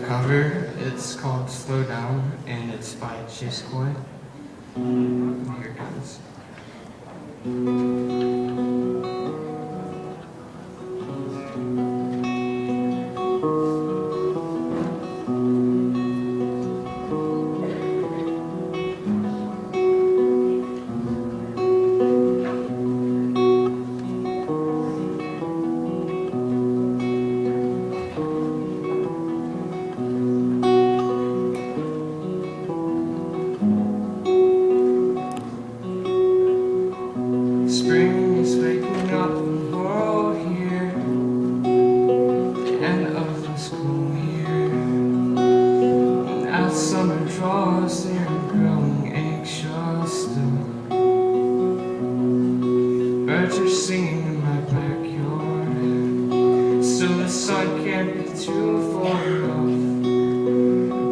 cover. It's called Slow Down, and it's by Chase Coy. Here it goes. Spring is waking up the world here, the end of the school year. And as summer draws near, I'm growing anxious still. Birds are singing in my backyard, so the sun can't be too far off.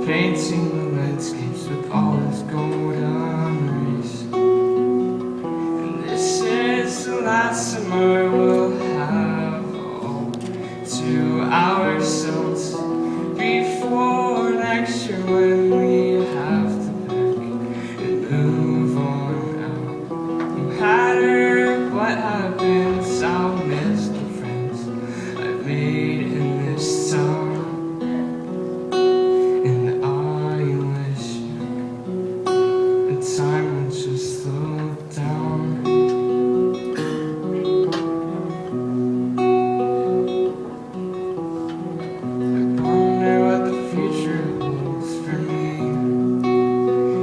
Painting the landscapes with all its golden rays. The last summer we'll have all to ourselves before next year, when we have to pack and move on out. No matter what happens, I'll miss the friends I've made in this town, and I wish the time would just slow down.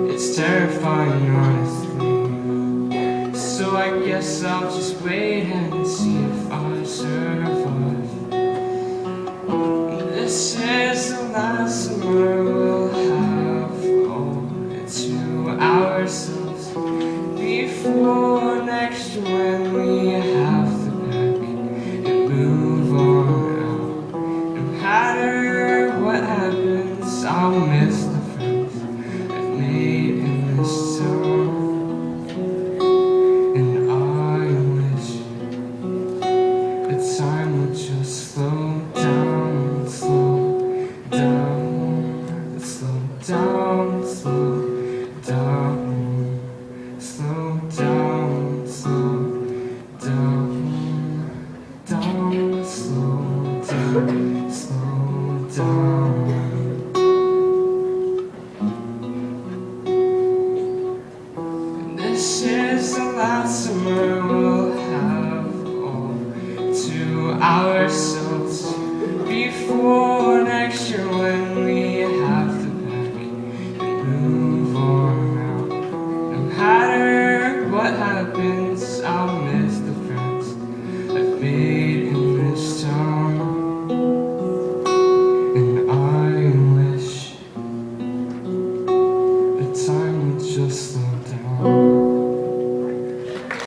It's terrifying, honestly, so I guess I'll just wait and see if I survive. This is the last summer we'll have all to ourselves before next year, when we have to pack and move on out. No matter what happens, I'll miss the friends I've made in this town, and I wish the time would just slow down, slow down, slow down, slow down, slow down, slow down, down, slow down, slow down. This is the last summer we'll have all to ourselves before next year, when we have to pack and move on out. No matter what happens, I'll miss the friends I've made.